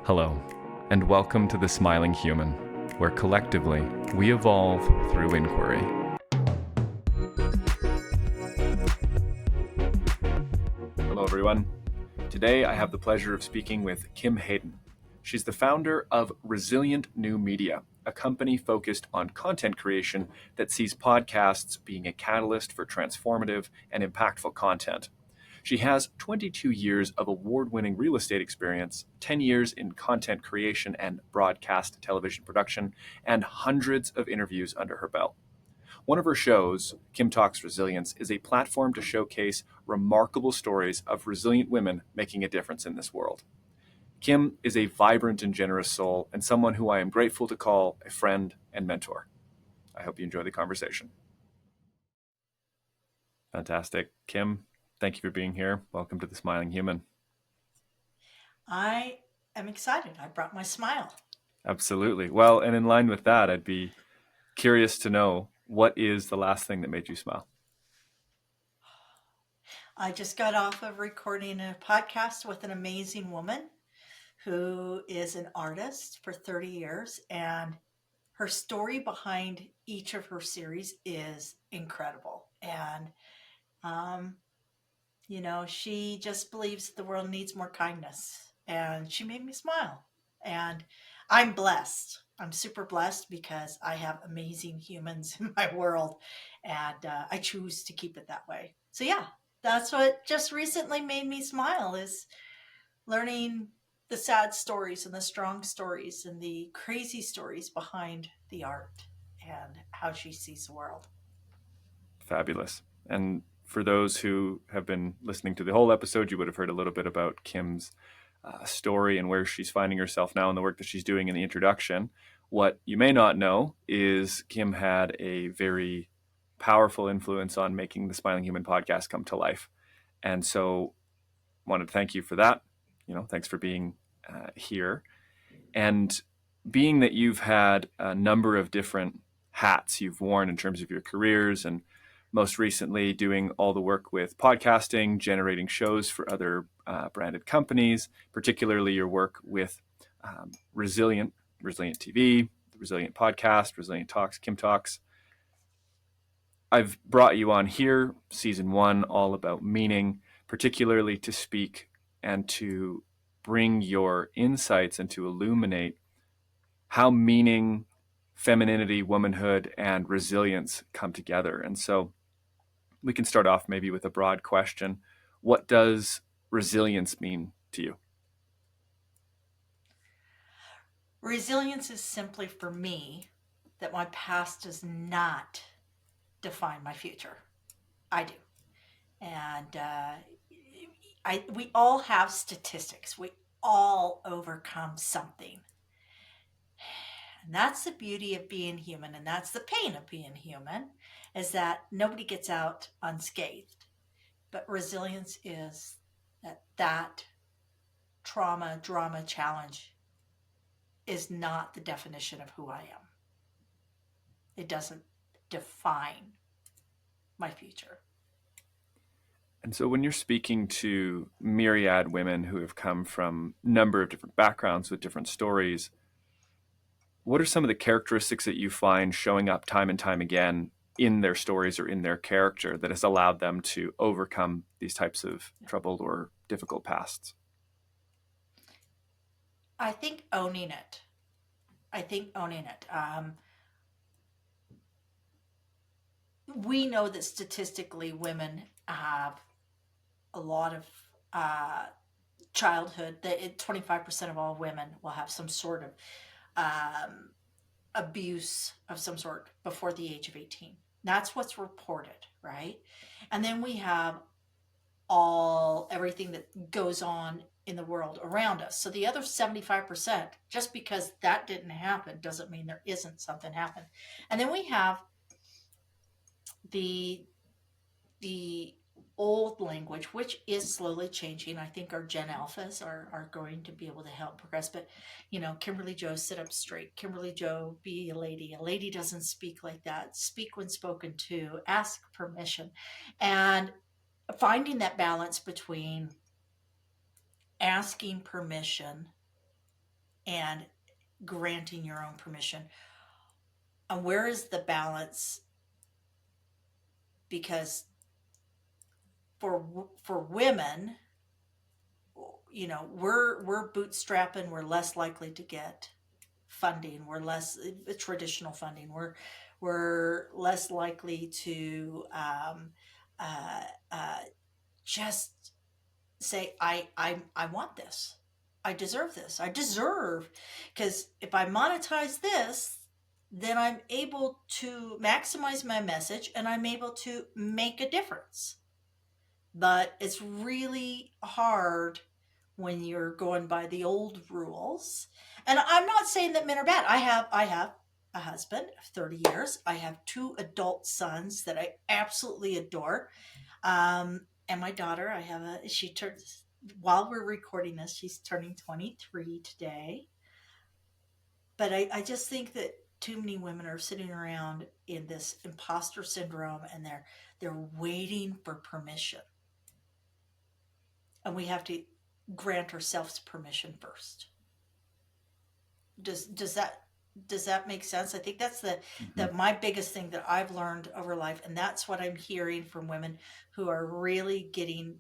Hello, and welcome to The Smiling Human, where collectively we evolve through inquiry. Hello, everyone. Today I have the pleasure of speaking with Kim Hayden. She's the founder of Resilient New Media, a company focused on content creation that sees podcasts being a catalyst for transformative and impactful content. She has 22 years of award-winning real estate experience, 10 years in content creation and broadcast television production, and hundreds of interviews under her belt. One of her shows, Kim Talks Resilience, is a platform to showcase remarkable stories of resilient women making a difference in this world. Kim is a vibrant and generous soul and someone who I am grateful to call a friend and mentor. I hope you enjoy the conversation. Fantastic. Kim, thank you for being here. Welcome to The Smiling Human. I am excited. I brought my smile. Absolutely. Well, and in line with that, I'd be curious to know, what is the last thing that made you smile? I just got off of recording a podcast with an amazing woman who is an artist for 30 years, and her story behind each of her series is incredible. And, she just believes the world needs more kindness, and she made me smile. And I'm blessed. I'm super blessed because I have amazing humans in my world, and I choose to keep it that way. So yeah, that's what just recently made me smile, is learning the sad stories and the strong stories and the crazy stories behind the art and how she sees the world. Fabulous. And for those who have been listening to the whole episode, you would have heard a little bit about Kim's story and where she's finding herself now and the work that she's doing in the introduction. What you may not know is Kim had a very powerful influence on making the Smiling Human podcast come to life. And so I wanted to thank you for that. Thanks for being here. And being that you've had a number of different hats you've worn in terms of your careers, and most recently doing all the work with podcasting, generating shows for other branded companies, particularly your work with Resilient TV, the Resilient Podcast, Resilient Talks, Kim Talks. I've brought you on here, season 1, all about meaning, particularly to speak and to bring your insights and to illuminate how meaning, femininity, womanhood, and resilience come together. And so we can start off maybe with a broad question. What does resilience mean to you? Resilience is simply, for me, that my past does not define my future. I do. And we all have statistics. We all overcome something. And that's the beauty of being human, and that's the pain of being human, is that nobody gets out unscathed. But resilience is that trauma, drama, challenge is not the definition of who I am. It doesn't define my future. And so when you're speaking to myriad women who have come from a number of different backgrounds with different stories, what are some of the characteristics that you find showing up time and time again in their stories or in their character that has allowed them to overcome these types of troubled or difficult pasts? I think owning it. We know that statistically women have a lot of childhood, that 25% of all women will have some sort of abuse of some sort before the age of 18. That's what's reported, right? And then we have everything that goes on in the world around us. So the other 75%, just because that didn't happen doesn't mean there isn't something happen. And then we have the old language, which is slowly changing. I think our Gen Alphas are going to be able to help progress. But, Kimberly Joe, sit up straight. Kimberly Joe, be a lady. A lady doesn't speak like that. Speak when spoken to. Ask permission. And finding that balance between asking permission and granting your own permission. And where is the balance? Because for women, we're bootstrapping. We're less likely to get funding. We're less traditional funding. We're less likely to uh, uh, just say, I want this. I deserve this. I deserve, because if I monetize this, then I'm able to maximize my message and I'm able to make a difference. But it's really hard when you're going by the old rules. And I'm not saying that men are bad. I have a husband of 30 years. I have two adult sons that I absolutely adore. And my daughter, she turns, while we're recording this, she's turning 23 today. But I just think that too many women are sitting around in this imposter syndrome, and they're waiting for permission. And we have to grant ourselves permission first. Does that make sense? I think that's Mm-hmm. my biggest thing that I've learned over life, and that's what I'm hearing from women who are really getting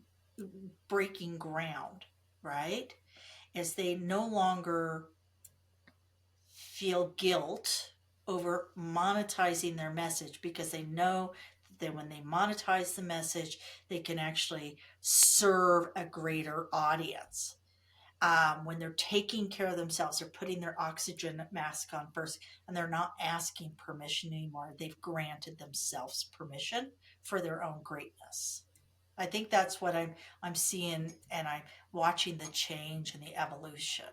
breaking ground, right? Is they no longer feel guilt over monetizing their message, because they know that when they monetize the message, they can actually serve a greater audience. When they're taking care of themselves, they're putting their oxygen mask on first, and they're not asking permission anymore. They've granted themselves permission for their own greatness. I think that's what I'm seeing, and I'm watching the change and the evolution.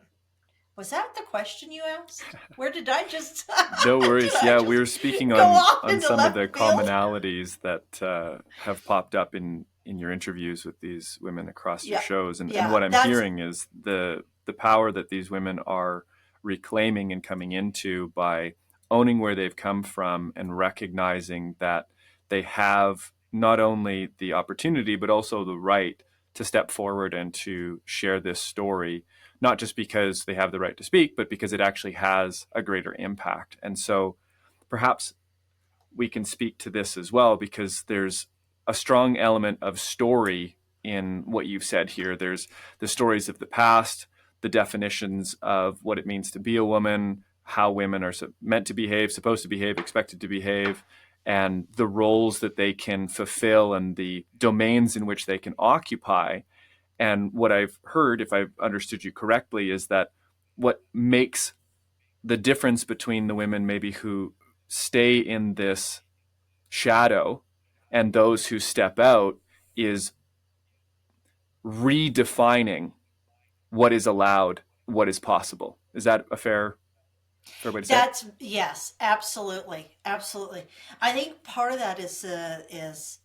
Was that the question you asked? Where did I just No did worries. I Yeah, we just were speaking go on off into some of left the field? commonalities that have popped up in your interviews with these women across your Yeah, shows, and yeah. what I'm That's hearing is the power that these women are reclaiming and coming into by owning where they've come from and recognizing that they have not only the opportunity but also the right to step forward and to share this story, not just because they have the right to speak, but because it actually has a greater impact. And so perhaps we can speak to this as well, because there's a strong element of story in what you've said here. There's the stories of the past, the definitions of what it means to be a woman, how women are meant to behave, supposed to behave, expected to behave, and the roles that they can fulfill and the domains in which they can occupy. And what I've heard, if I've understood you correctly, is that what makes the difference between the women maybe who stay in this shadow and those who step out is redefining what is allowed, what is possible. Is that a fair way to say it? that's yes, absolutely, absolutely. I think part of that is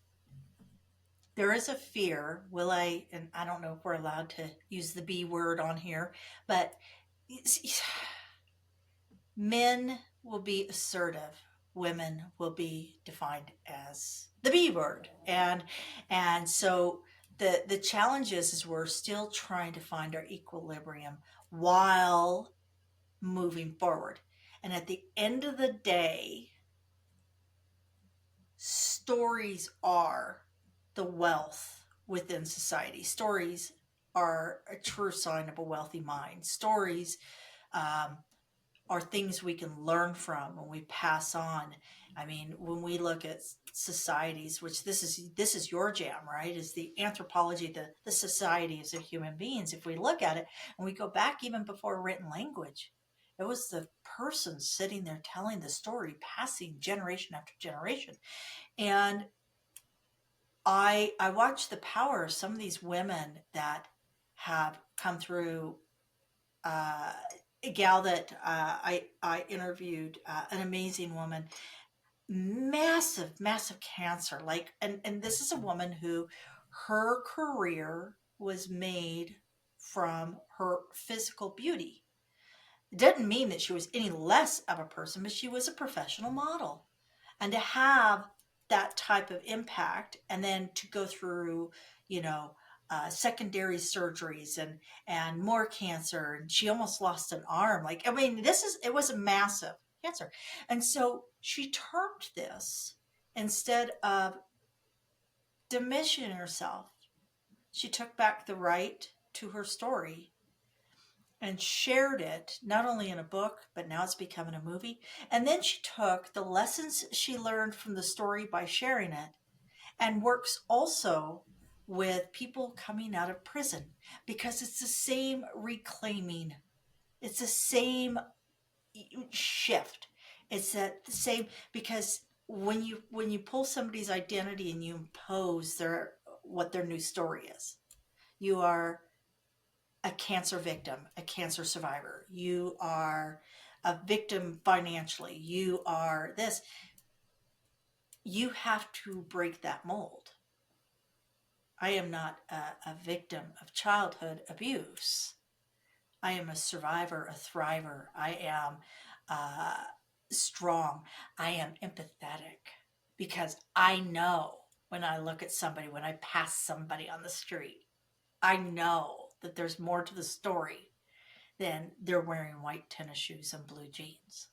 there is a fear. Will I? And I don't know if we're allowed to use the B word on here, but men will be assertive. Women will be defined as the B word, and so the challenge is we're still trying to find our equilibrium while moving forward. And at the end of the day, stories are the wealth within society. Stories are a true sign of a wealthy mind. Stories um, are things we can learn from when we pass on. I mean, when we look at societies, which this is your jam, right? Is the anthropology, the societies of human beings. If we look at it and we go back even before written language, it was the person sitting there telling the story, passing generation after generation. And I watch the power of some of these women that have come through. A gal that I interviewed, an amazing woman, massive cancer. Like, and this is a woman who her career was made from her physical beauty. It didn't mean that she was any less of a person, but she was a professional model. And to have that type of impact, and then to go through, you know, secondary surgeries and more cancer, and she almost lost an arm. Like, I mean, it was a massive cancer, and so she termed this, instead of diminishing herself, she took back the right to her story and shared it, not only in a book, but now it's becoming a movie. And then she took the lessons she learned from the story by sharing it, and works also with people coming out of prison, because it's the same reclaiming, it's the same shift, it's that the same, because when you pull somebody's identity and you impose their what their new story is, you are a cancer victim, a cancer survivor, you are a victim financially, you are this, you have to break that mold. I am not a victim of childhood abuse. I am a survivor, a thriver. I am uh, strong. I am empathetic, because I know when I look at somebody, when I pass somebody on the street, I know that there's more to the story than they're wearing white tennis shoes and blue jeans.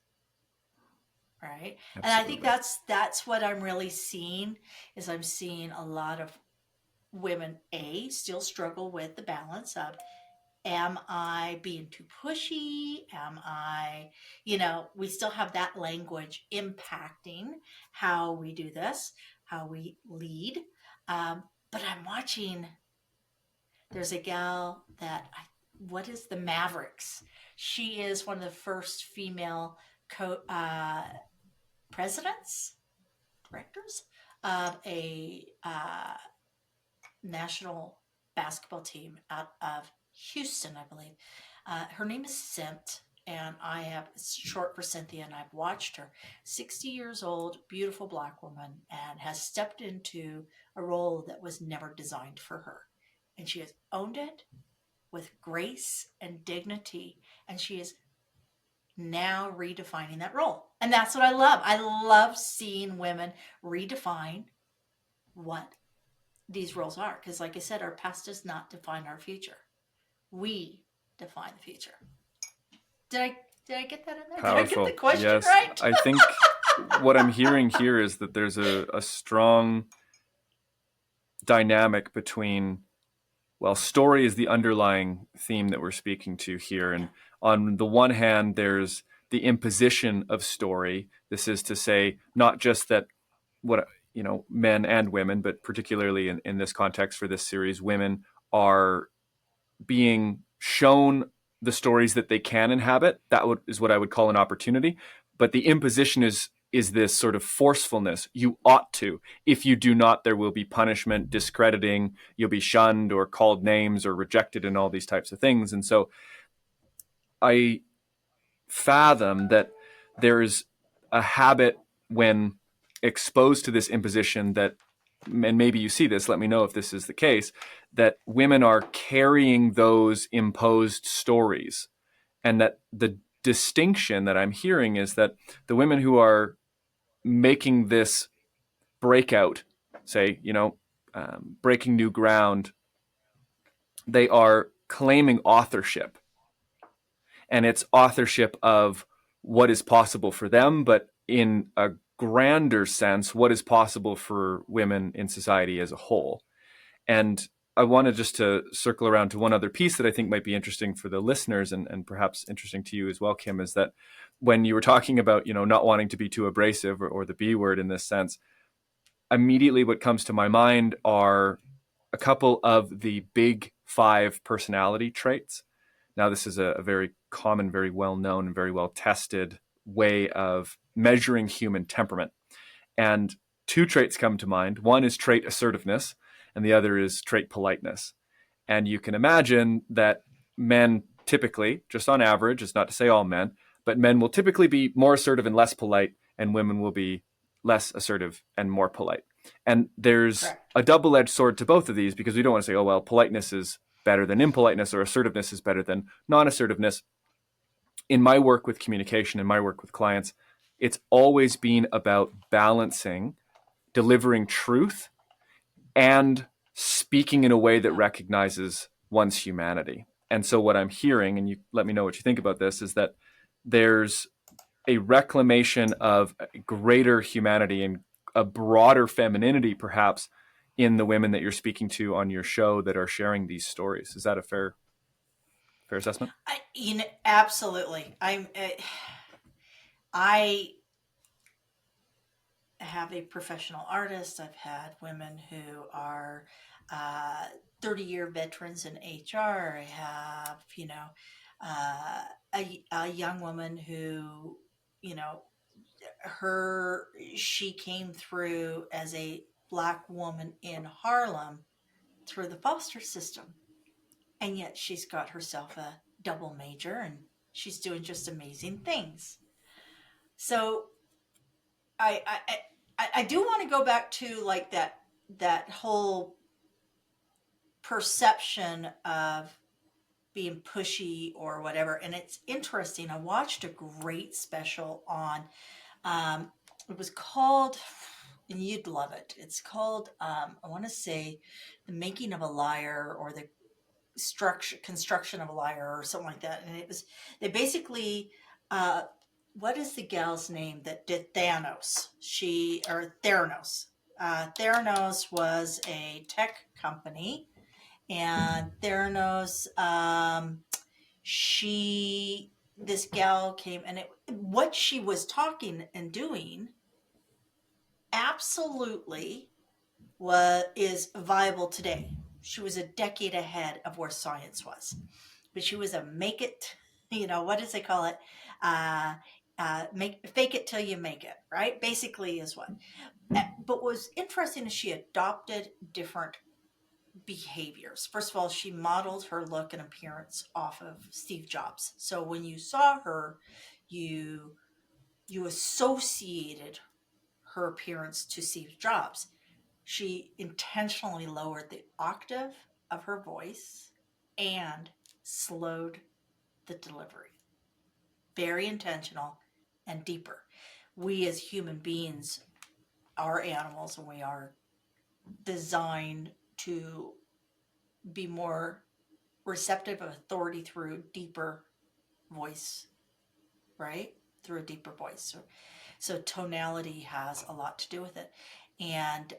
Right. And I think Absolutely. that's what I'm really seeing, is I'm seeing a lot of women still struggle with the balance of, am I being too pushy, am I, we still have that language impacting how we do this, how we lead. But I'm watching, there's a gal that what is the Mavericks, she is one of the first female presidents, directors of a national basketball team out of Houston, I believe. Her name is Cint, and I have, it's short for Cynthia, and I've watched her. 60 years old, beautiful black woman, and has stepped into a role that was never designed for her. And she has owned it with grace and dignity, and she is now redefining that role. And that's what I love. I love seeing women redefine what these roles are, because like I said, our past does not define our future, we define the future. Did i get that in there? Did I get the Powerful. question Yes. right? I think what I'm hearing here is that there's a strong dynamic between, well, story is the underlying theme that we're speaking to here. Yeah. And on the one hand, there's the imposition of story. This is to say, not just that what, men and women, but particularly in this context for this series, women are being shown the stories that they can inhabit. Is what I would call an opportunity. But the imposition is this sort of forcefulness. You ought to. If you do not, there will be punishment, discrediting. You'll be shunned or called names or rejected and all these types of things. And so I fathom that there is a habit when exposed to this imposition that, and maybe you see this, let me know if this is the case, that women are carrying those imposed stories. And that the distinction that I'm hearing is that the women who are making this breakout, say, breaking new ground, they are claiming authorship. And it's authorship of what is possible for them, but in a grander sense, what is possible for women in society as a whole. And I wanted just to circle around to one other piece that I think might be interesting for the listeners, and perhaps interesting to you as well, Kim, is that when you were talking about, not wanting to be too abrasive, or the B word in this sense, immediately what comes to my mind are a couple of the big five personality traits. Now, this is a very common, very well known, and very well tested way of measuring human temperament. And two traits come to mind. One is trait assertiveness, and the other is trait politeness. And you can imagine that men typically, just on average, it's not to say all men, but men will typically be more assertive and less polite, and women will be less assertive and more polite. And there's Correct. a double edged sword to both of these, because we don't want to say, oh, well, politeness is better than impoliteness, or assertiveness is better than non assertiveness. In my work with communication, in my work with clients, it's always been about balancing delivering truth and speaking in a way that Yeah. recognizes one's humanity. And so, what I'm hearing, and you let me know what you think about this, is that there's a reclamation of greater humanity and a broader femininity, perhaps, in the women that you're speaking to on your show that are sharing these stories. Is that a fair assessment? Absolutely. I have a professional artist. I've had women who are uh, 30-year veterans in HR. I have, uh, a young woman who, you know, her she came through as a black woman in Harlem through the foster system, and yet she's got herself a double major and she's doing just amazing things. So I I do want to go back to like that whole perception of being pushy or whatever. And it's interesting. I watched a great special on it was called, and you'd love it. It's called I want to say The Making of a Liar, or the structure construction of a liar, or something like that. And it was, they basically uh what is the gal's name that did Thanos? She, or Theranos. Theranos was a tech company, and Theranos, she, this gal came, and what she was talking and doing absolutely is viable today. She was a decade ahead of where science was, but she was a make it, what does they call it? Uh, make fake it till you make it, right? Basically, is what. But what was interesting is she adopted different behaviors. First of all, she modeled her look and appearance off of Steve Jobs. So when you saw her, you you associated her appearance to Steve Jobs. She intentionally lowered the octave of her voice and slowed the delivery. Very intentional and deeper. We as human beings are animals, and we are designed to be more receptive of authority through deeper voice, right? Through a deeper voice. So tonality has a lot to do with it. And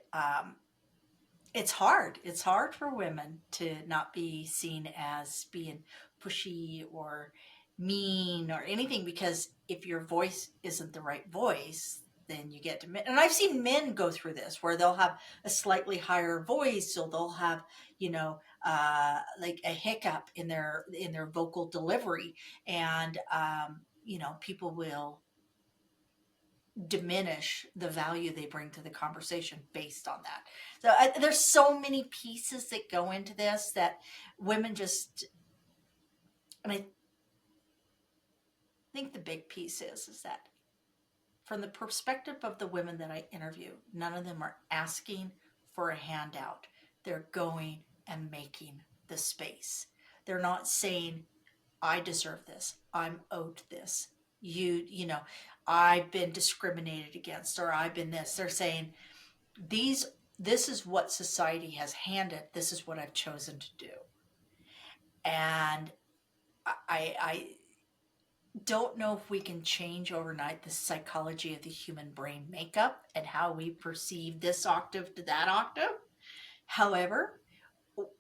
it's hard. It's hard for women to not be seen as being pushy or mean or anything, because if your voice isn't the right voice, then you get to men. And I've seen men go through this where they'll have a slightly higher voice, so they'll have, like a hiccup in their vocal delivery, and people will diminish the value they bring to the conversation based on that. So there's so many pieces that go into this that women just, and I think the big piece is that from the perspective of the women that I interview, none of them are asking for a handout. They're going and making the space. They're not saying, I deserve this. I'm owed this. I've been discriminated against, or I've been this. They're saying, these this is what society has handed, this is what I've chosen to do. And I don't know if we can change overnight the psychology of the human brain makeup and how we perceive this octave to that octave. However,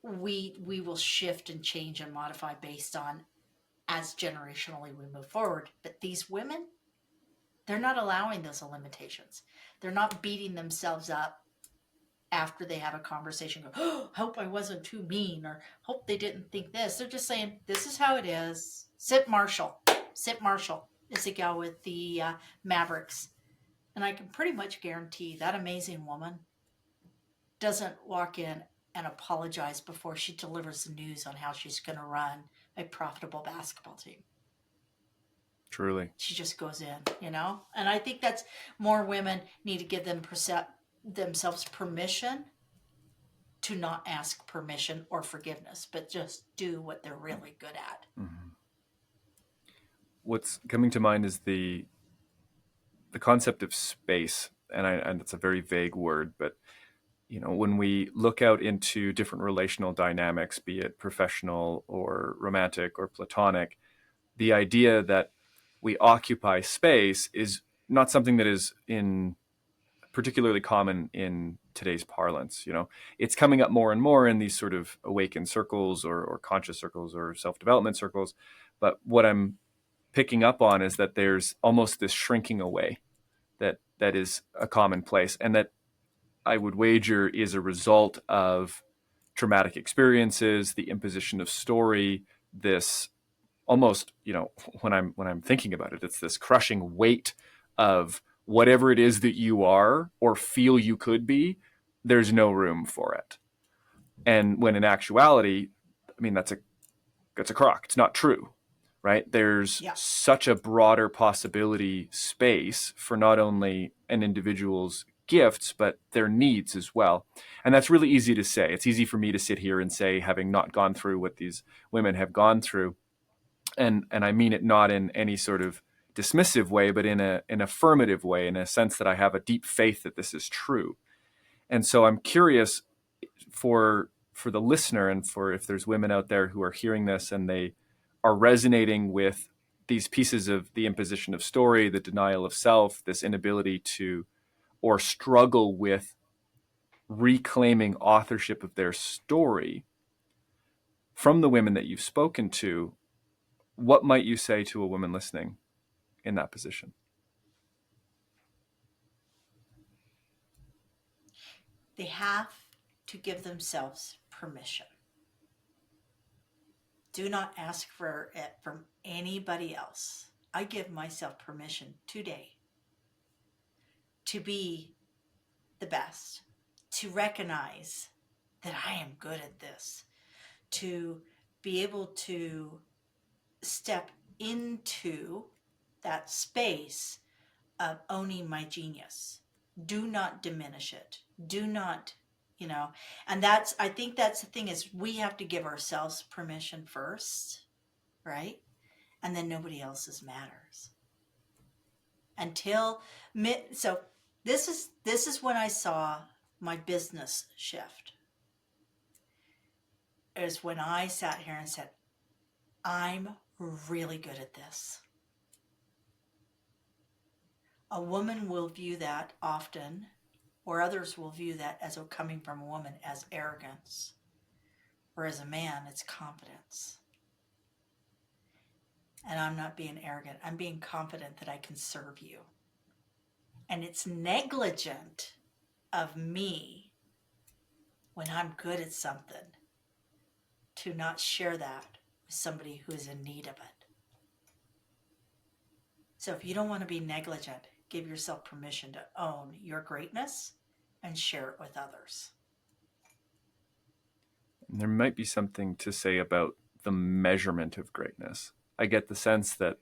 we will shift and change and modify based on, as generationally we move forward. But these women, they're not allowing those limitations. They're not beating themselves up after they have a conversation, go, oh, hope I wasn't too mean, or hope they didn't think this. They're just saying, this is how it is. Sit Marshall. Sit Marshall is the gal with the Mavericks. And I can pretty much guarantee that amazing woman doesn't walk in and apologize before she delivers the news on how she's going to run a profitable basketball team. Truly. She just goes in. And I think that's, more women need to give themselves permission to not ask permission or forgiveness, but just do what they're really good at. Mm-hmm. What's coming to mind is the concept of space, and it's a very vague word, but when we look out into different relational dynamics, be it professional or romantic or platonic, the idea that we occupy space is not something that is in particularly common in today's parlance. It's coming up more and more in these sort of awakened circles or conscious circles or self-development circles. But what I'm picking up on is that there's almost this shrinking away that is a commonplace, and that I would wager is a result of traumatic experiences, the imposition of story, this almost, when I'm thinking about it, it's this crushing weight of whatever it is that you are or feel you could be, there's no room for it. And when in actuality, I mean, that's a crock. It's not true, right? There's Yeah. such a broader possibility space for not only an individual's gifts, but their needs as well. And that's really easy to say. It's easy for me to sit here and say, having not gone through what these women have gone through, and I mean it not in any sort of dismissive way, but in an affirmative way, in a sense that I have a deep faith that this is true. And so I'm curious for the listener, and for if there's women out there who are hearing this and they are resonating with these pieces of the imposition of story, the denial of self, this inability to or struggle with reclaiming authorship of their story from the women that you've spoken to, what might you say to a woman listening in that position? They have to give themselves permission. Do not ask for it from anybody else. I give myself permission today to be the best, to recognize that I am good at this, to be able to step into that space of owning my genius. Do not diminish it. Do not, you know, and I think that's the thing is we have to give ourselves permission first, right? And then nobody else's matters. Until, so this is when I saw my business shift. Is when I sat here and said, I'm really good at this. A woman will view that often, or others will view that as coming from a woman as arrogance, or as a man, it's confidence. And I'm not being arrogant. I'm being confident that I can serve you. And it's negligent of me when I'm good at something to not share that with somebody who is in need of it. So if you don't want to be negligent, give yourself permission to own your greatness and share it with others. There might be something to say about the measurement of greatness. I get the sense that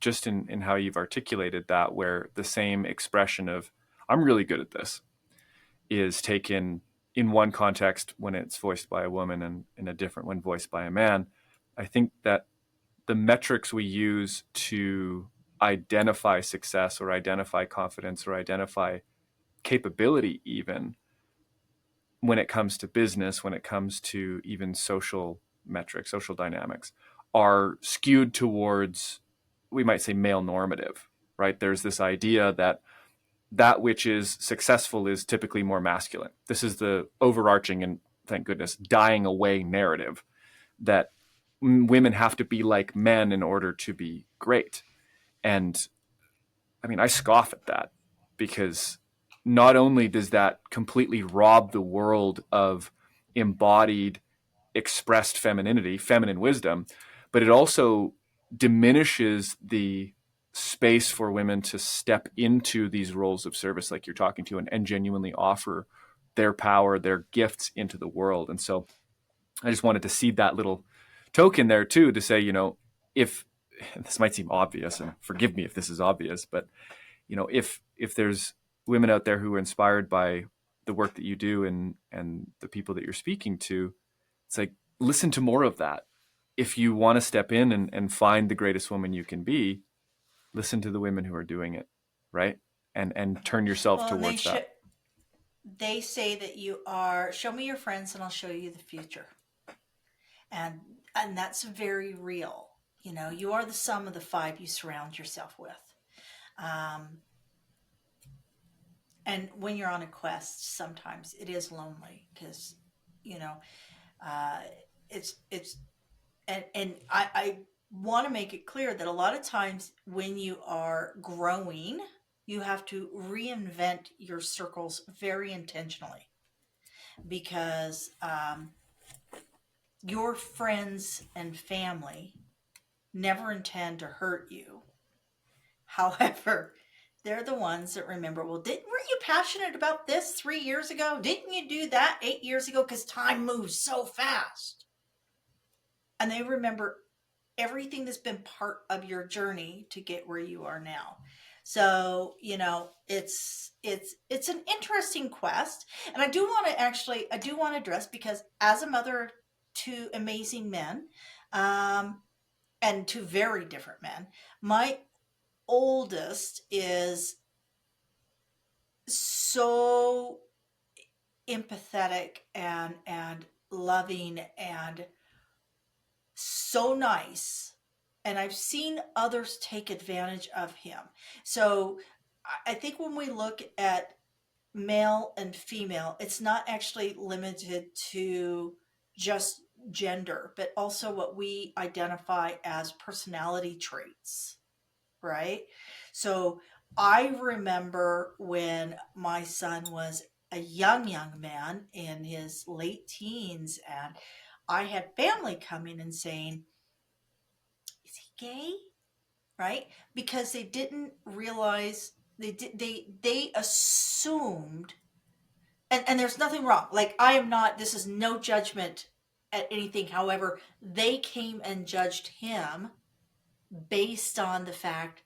just in how you've articulated that, where the same expression of, I'm really good at this, is taken in one context when it's voiced by a woman and in a different when voiced by a man. I think that the metrics we use to identify success or identify confidence or identify capability, even when it comes to business, when it comes to even social metrics, social dynamics, are skewed towards, we might say, male normative, right? There's this idea that which is successful is typically more masculine. This is the overarching and, thank goodness, dying away narrative that women have to be like men in order to be great. And I mean, I scoff at that, because not only does that completely rob the world of embodied, expressed femininity, feminine wisdom, but it also diminishes the space for women to step into these roles of service, like you're talking to, and genuinely offer their power, their gifts into the world. And so I just wanted to seed that little token there too, to say, if this might seem obvious, and forgive me if this is obvious, but if there's women out there who are inspired by the work that you do and the people that you're speaking to, it's like, listen to more of that. If you want to step in and find the greatest woman you can be, listen to the women who are doing it, right? And turn yourself Well, and they towards should that. they say that you are, show me your friends and I'll show you the future. And and that's very real. You know, you are the sum of the five you surround yourself with. Um, and when you're on a quest, sometimes it is lonely because, you know, uh, it's and I want to make it clear that a lot of times when you are growing, you have to reinvent your circles very intentionally because your friends and family never intend to hurt you. However, they're the ones that remember, well, weren't you passionate about this 3 years ago? Didn't you do that 8 years ago? Because time moves so fast. And they remember everything that's been part of your journey to get where you are now. So, you know, it's an interesting quest. And I do want to address, because as a mother of two amazing men, um, and two very different men, my oldest is so empathetic and loving and so nice, and I've seen others take advantage of him. So I think when we look at male and female, it's not actually limited to just gender, but also what we identify as personality traits, right? So I remember when my son was a young man in his late teens, and I had family coming and saying, "Is he gay?" Right? Because they didn't realize, they assumed, and there's nothing wrong. Like, I am not, this is no judgment at anything. However, they came and judged him based on the fact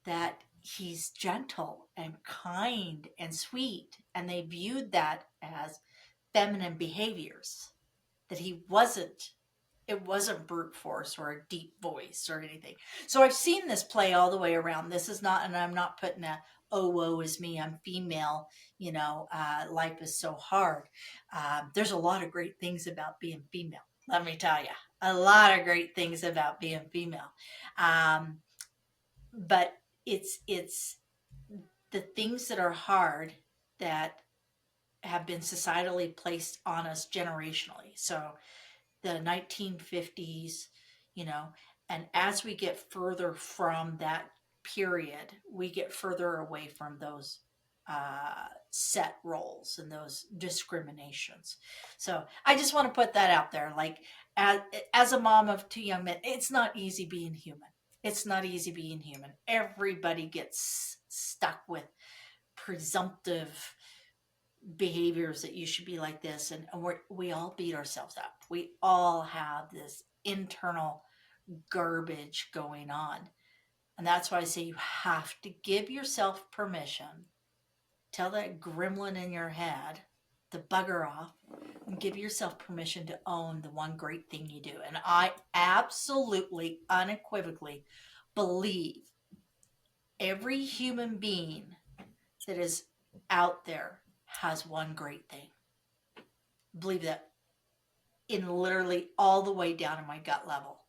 that he's gentle and kind and sweet, and they viewed that as feminine behaviors, that he wasn't, it wasn't brute force or a deep voice or anything. So I've seen this play all the way around. This is not, and I'm not putting a, oh, woe is me, I'm female, life is so hard. There's a lot of great things about being female, let me tell you. A lot of great things about being female. Um, but it's the things that are hard that have been societally placed on us generationally. So the 1950s, you know, and as we get further from that period, we get further away from those set roles and those discriminations. So I just want to put that out there. Like, as a mom of two young men, it's not easy being human. It's not easy being human. Everybody gets stuck with presumptive behaviors that you should be like this, and we all beat ourselves up. We all have this internal garbage going on, and that's why I say you have to give yourself permission. Tell that gremlin in your head to bugger off, and give yourself permission to own the one great thing you do. And I absolutely unequivocally believe every human being that is out there has one great thing. Believe that in literally all the way down in my gut level.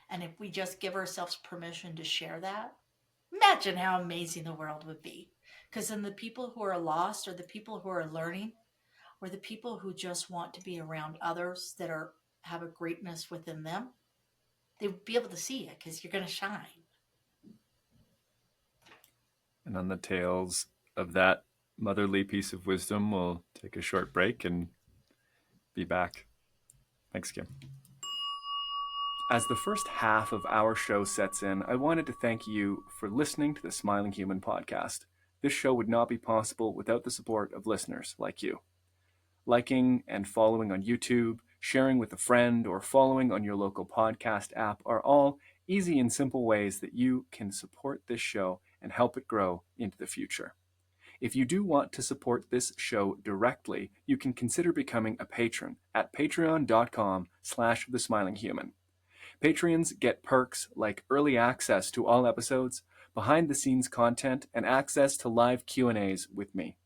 And if we just give ourselves permission to share that, imagine how amazing the world would be. Because then the people who are lost, or the people who are learning, or the people who just want to be around others that are have a greatness within them, they would be able to see it because you're going to shine. And on the tails of that motherly piece of wisdom, we'll take a short break and be back. Thanks, Kim. As the first half of our show sets in, I wanted to thank you for listening to the Smiling Human podcast. This show would not be possible without the support of listeners like you. Liking and following on YouTube, sharing with a friend, or following on your local podcast app are all easy and simple ways that you can support this show and help it grow into the future. If you do want to support this show directly, you can consider becoming a patron at patreon.com/thesmilinghuman. Patrons get perks like early access to all episodes, behind-the-scenes content, and access to live Q&As with me.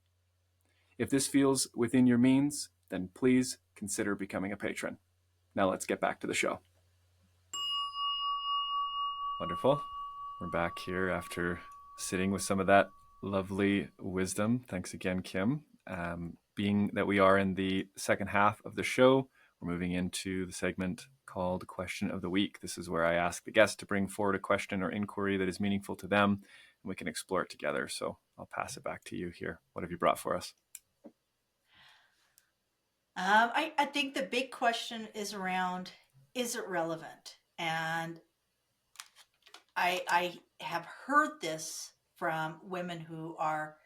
If this feels within your means, then please consider becoming a patron. Now let's get back to the show. Wonderful. We're back here after sitting with some of that lovely wisdom. Thanks again, Kim. Being that we are in the second half of the show, we're moving into the segment called Question of the Week. This is where I ask the guest to bring forward a question or inquiry that is meaningful to them, and we can explore it together. So I'll pass it back to you here. What have you brought for us? I think the big question is around, is it relevant? And I have heard this from women who are,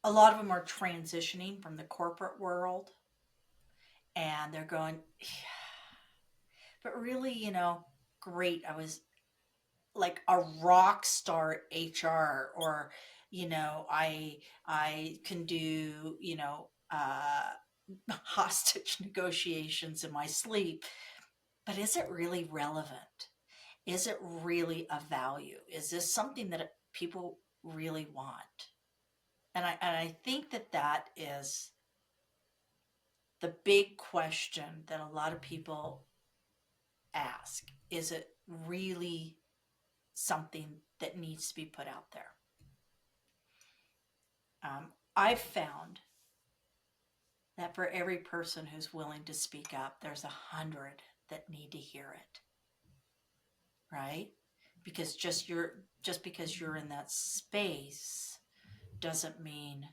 a lot of them are transitioning from the corporate world, and they're going, yeah, but really, great. I was like a rock star HR, or, I can do, hostage negotiations in my sleep. But is it really relevant? Is it really of value? Is this something that people really want? And I think that that is the big question that a lot of people ask. Is it really something that needs to be put out there? I've found that for every person who's willing to speak up, there's 100 that need to hear it, right? Because just because you're in that space doesn't mean,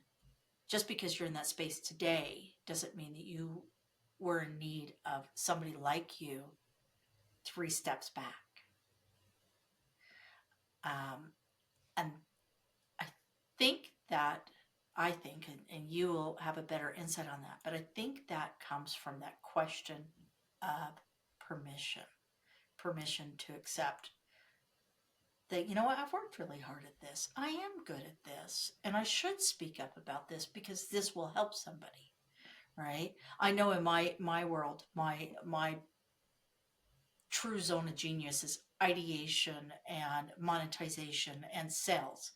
just because you're in that space today doesn't mean that you were in need of somebody like you 3 steps back. Um, and I think that, and you will have a better insight on that, but I think that comes from that question of permission, permission to accept that, I've worked really hard at this. I am good at this, and I should speak up about this because this will help somebody, right? I know in my world, my true zone of genius is ideation and monetization and sales.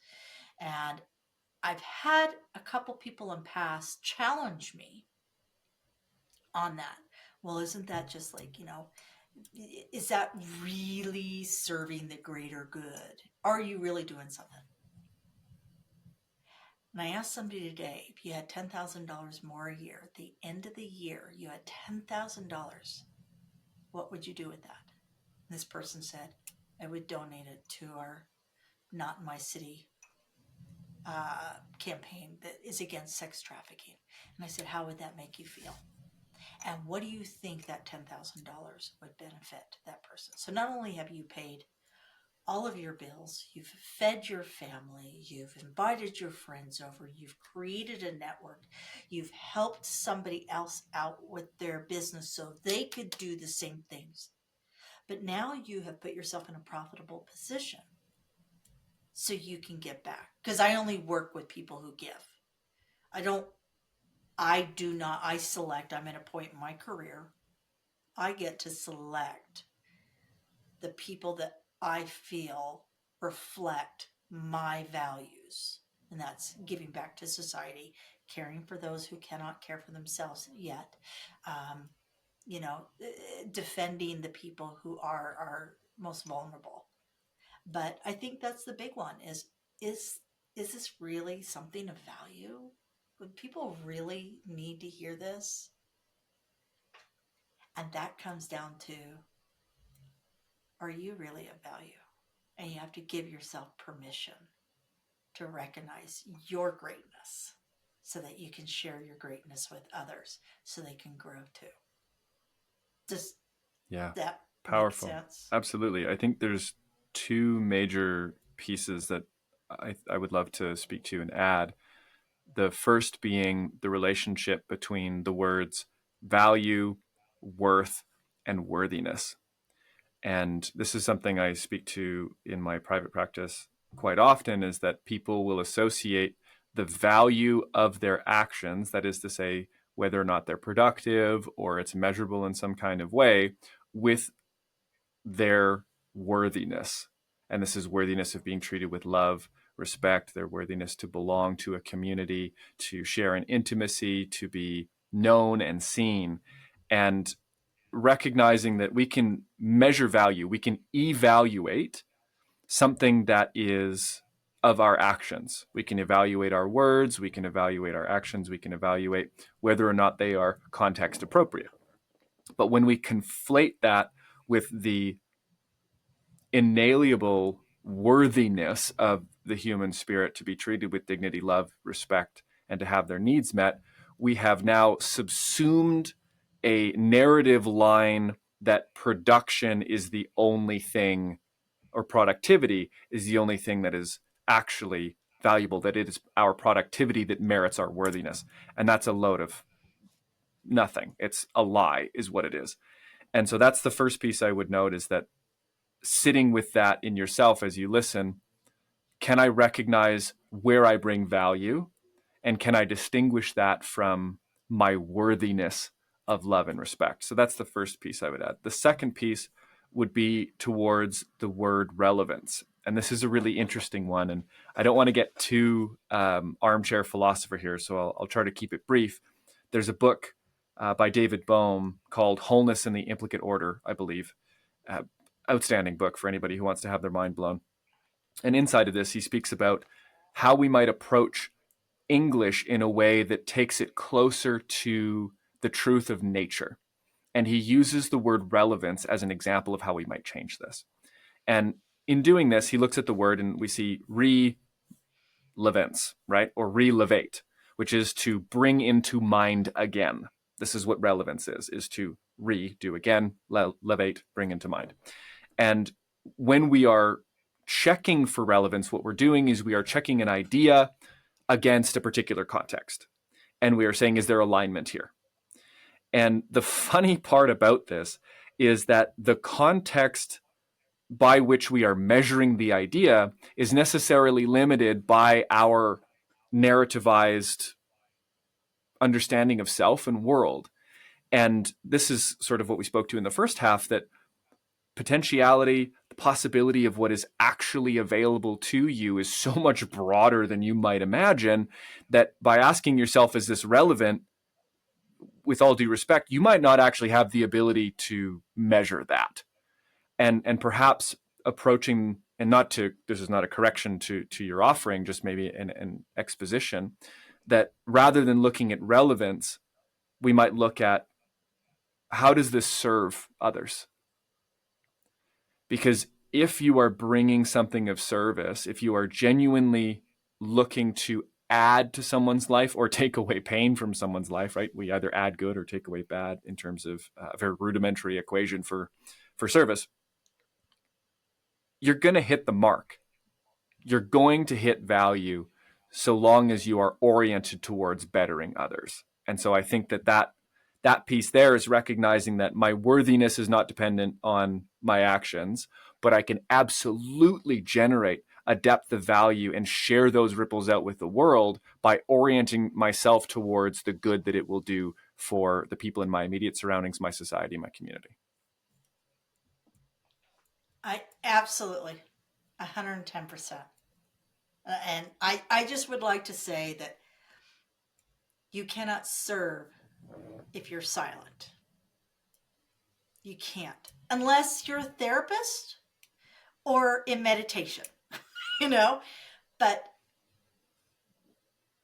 And I've had a couple people in past challenge me on that. Well, isn't that just like, is that really serving the greater good? Are you really doing something? And I asked somebody today, if you had $10,000 more a year, at the end of the year, you had $10,000, what would you do with that? And this person said, I would donate it to our Not in My City campaign that is against sex trafficking. And I said, how would that make you feel? And what do you think that $10,000 would benefit that person? So not only have you paid all of your bills, you've fed your family, you've invited your friends over, you've created a network, you've helped somebody else out with their business so they could do the same things. But now you have put yourself in a profitable position so you can give back. Because I only work with people who give. I don't, I do not, I select, I'm at a point in my career, I get to select the people that I feel reflect my values. And that's giving back to society, caring for those who cannot care for themselves yet, um, defending the people who are most vulnerable. But I think that's the big one is is this really something of value? Would people really need to hear this? And that comes down to, are you really of value? And you have to give yourself permission to recognize your greatness so that you can share your greatness with others so they can grow too. Does Yeah, that make powerful. sense? Absolutely. I think there's two major pieces that I would love to speak to and add. The first being the relationship between the words value, worth, and worthiness. And this is something I speak to in my private practice quite often, is that people will associate the value of their actions, that is to say, whether or not they're productive or it's measurable in some kind of way, with their worthiness. And this is worthiness of being treated with love, respect, their worthiness to belong to a community, to share in intimacy, to be known and seen. And recognizing that we can measure value, we can evaluate something that is of our actions. We can evaluate our words, we can evaluate our actions, we can evaluate whether or not they are context appropriate. But when we conflate that with the inalienable worthiness of the human spirit to be treated with dignity, love, respect, and to have their needs met, we have now subsumed a narrative line that production is the only thing, or productivity is the only thing that is actually valuable, that it is our productivity that merits our worthiness. And that's a load of nothing. It's a lie, is what it is. And so that's the first piece I would note, is that sitting with that in yourself as you listen, can I recognize where I bring value? And can I distinguish that from my worthiness of love and respect? So that's the first piece I would add. The second piece would be towards the word relevance. And this is a really interesting one. And I don't want to get too armchair philosopher here, so I'll try to keep it brief. There's a book by David Bohm called Wholeness in the Implicate Order, I believe. Uh, Outstanding book for anybody who wants to have their mind blown. And inside of this, he speaks about how we might approach English in a way that takes it closer to the truth of nature. And he uses the word relevance as an example of how we might change this. And in doing this, he looks at the word and we see relevance, right? Or relevate, which is to bring into mind again. This is what relevance is to do again, levate, bring into mind. And when we are checking for relevance, what we're doing is we are checking an idea against a particular context. And we are saying, is there alignment here? And the funny part about this is that the context by which we are measuring the idea is necessarily limited by our narrativized understanding of self and world. And this is sort of what we spoke to in the first half, that potentiality, the possibility of what is actually available to you is so much broader than you might imagine, that by asking yourself, is this relevant? With all due respect, you might not actually have the ability to measure that. And perhaps approaching, and not to, this is not a correction to your offering, just maybe an exposition, that rather than looking at relevance, we might look at, how does this serve others? Because if you are bringing something of service, if you are genuinely looking to add to someone's life or take away pain from someone's life, right? We either add good or take away bad in terms of a very rudimentary equation for service. You're going to hit the mark. You're going to hit value so long as you are oriented towards bettering others. And so I think that piece there is recognizing that my worthiness is not dependent on my actions, but I can absolutely generate a depth of value and share those ripples out with the world by orienting myself towards the good that it will do for the people in my immediate surroundings, my society, my community. I absolutely 110%. And I just would like to say that you cannot serve if you're silent. You can't. Unless you're a therapist or in meditation, you know? But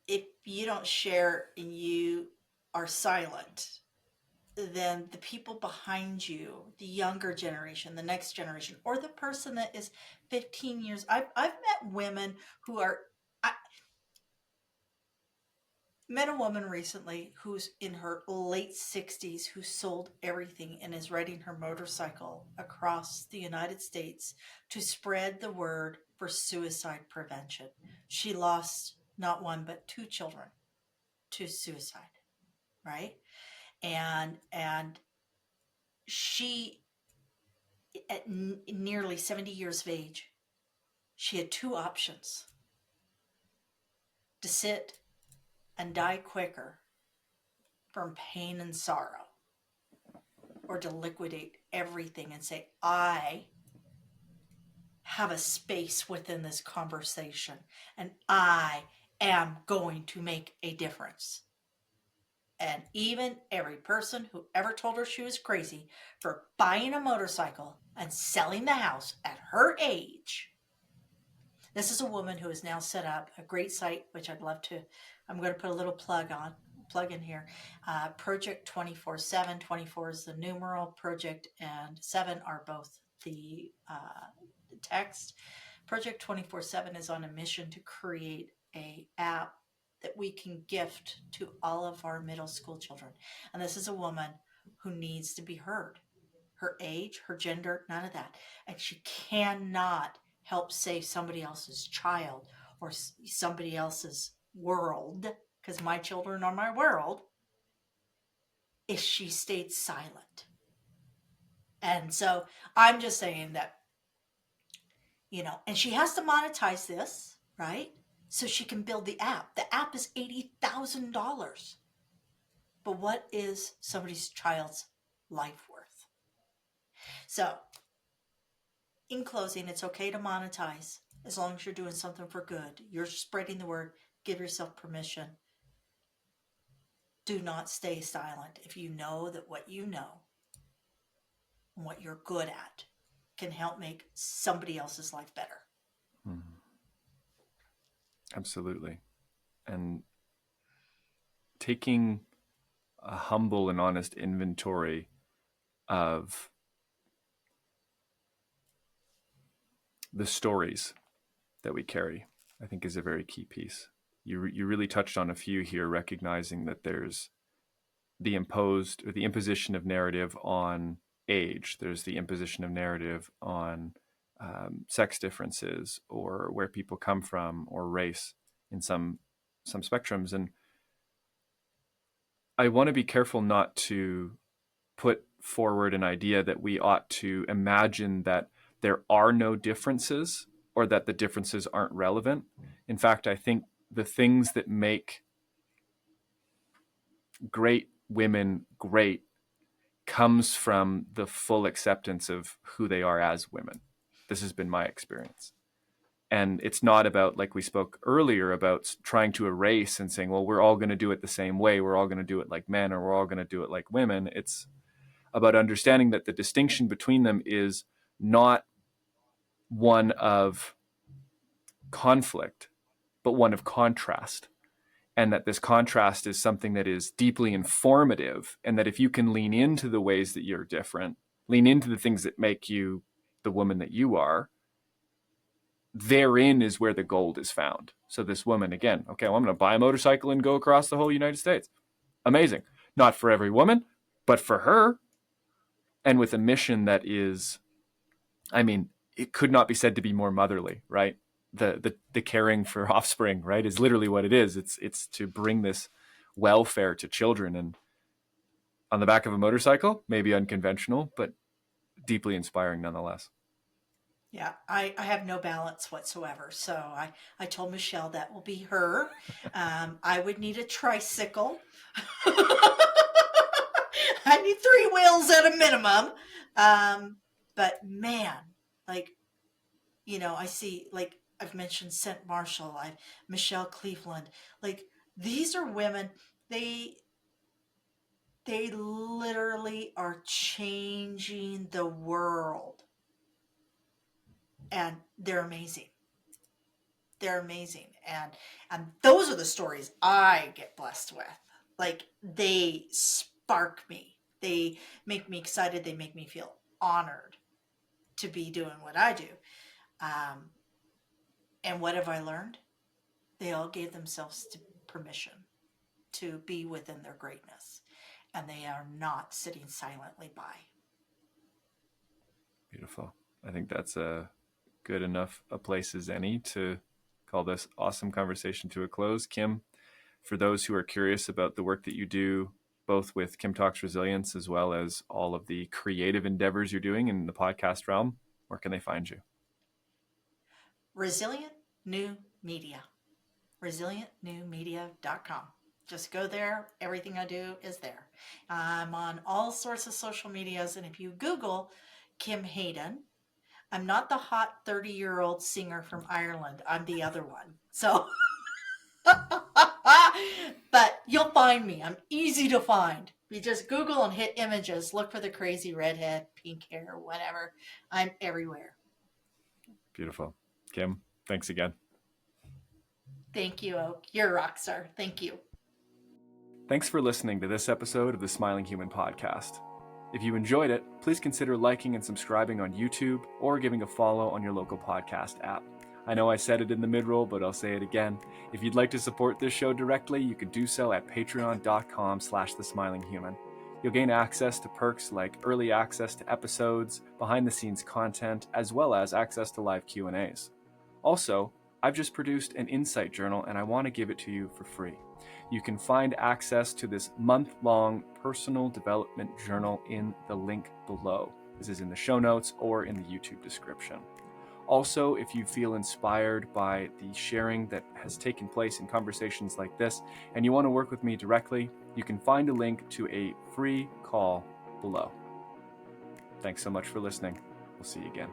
if you don't share and you are silent, then the people behind you, the younger generation, the next generation, or the person that is 15 years, I've met women who are, I met a woman recently who's in her late 60s who sold everything and is riding her motorcycle across the United States to spread the word for suicide prevention. She lost not one but two children to suicide, right? And she, at nearly 70 years of age, she had two options: to sit and die quicker from pain and sorrow, or to liquidate everything and say, I have a space within this conversation, and I am going to make a difference. And even every person who ever told her she was crazy for buying a motorcycle and selling the house at her age. This is a woman who has now set up a great site, which I'd love to. I'm going to put a little plug in here. Project 24/7. 24 is the numeral, project and 7 are both the text. Project 24/7 is on a mission to create a app that we can gift to all of our middle school children. And this is a woman who needs to be heard. Her age, her gender, none of that. And she cannot help save somebody else's child or somebody else's world, because my children are my world, if she stayed silent. And so I'm just saying that, and she has to monetize this, right? So she can build the app. The app is $80,000. But what is somebody's child's life worth? So, in closing, it's okay to monetize as long as you're doing something for good. You're spreading the word. Give yourself permission. Do not stay silent if you know that what you know and what you're good at can help make somebody else's life better. Mhm. Absolutely. And taking a humble and honest inventory of the stories that we carry, I think, is a very key piece. You really touched on a few here, recognizing that there's the imposed or the imposition of narrative on age. There's the imposition of narrative on sex differences or where people come from or race in some spectrums. And I want to be careful not to put forward an idea that we ought to imagine that there are no differences or that the differences aren't relevant. In fact, I think the things that make great women great comes from the full acceptance of who they are as women. This has been my experience. And it's not about, like we spoke earlier, about trying to erase and saying, well, we're all going to do it the same way. We're all going to do it like men, or we're all going to do it like women. It's about understanding that the distinction between them is not one of conflict, but one of contrast. And that this contrast is something that is deeply informative. And that if you can lean into the ways that you're different, lean into the things that make you the woman that you are, therein is where the gold is found. So this woman, again, okay, well, I'm going to buy a motorcycle and go across the whole United States. Amazing. Not for every woman, but for her. And with a mission that is, I mean, it could not be said to be more motherly, right? The caring for offspring, right, is literally what it is. It's to bring this welfare to children, and on the back of a motorcycle, maybe unconventional, but deeply inspiring nonetheless. Yeah, I have no balance whatsoever. So I told Michelle that will be her. I would need a tricycle. I need three wheels at a minimum. But man, like, I see, like, I've mentioned Scent Marshall, Michelle Cleveland. Like, these are women, they they literally are changing the world, and they're amazing. They're amazing. And those are the stories I get blessed with. Like, they spark me. They make me excited. They make me feel honored to be doing what I do. Um, and what have I learned? They all gave themselves to permission to be within their greatness, and they are not sitting silently by. Beautiful. I think that's a good enough a place as any to call this awesome conversation to a close. Kim, for those who are curious about the work that you do, both with Kim Talks Resilience as well as all of the creative endeavors you're doing in the podcast realm, where can they find you? Resilient New Media. ResilientNewMedia.com. Just go there. Everything I do is there. I'm on all sorts of social medias, and if you Google Kim Hayden, I'm not the hot 30-year-old singer from Ireland. I'm the other one. So, but you'll find me. I'm easy to find. You just Google and hit images, look for the crazy redhead, pink hair, whatever. I'm everywhere. Beautiful. Kim, thanks again. Thank you, Oak. You're a rock star. Thank you. Thanks for listening to this episode of the Smiling Human podcast. If you enjoyed it, please consider liking and subscribing on YouTube or giving a follow on your local podcast app. I know I said it in the mid-roll, but I'll say it again. If you'd like to support this show directly, you can do so at patreon.com/thesmilinghuman. You'll gain access to perks like early access to episodes, behind-the-scenes content, as well as access to live Q&As. Also, I've just produced an insight journal and I want to give it to you for free. You can find access to this month-long personal development journal in the link below. This is in the show notes or in the YouTube description. Also, if you feel inspired by the sharing that has taken place in conversations like this and you want to work with me directly, you can find a link to a free call below. Thanks so much for listening. We'll see you again.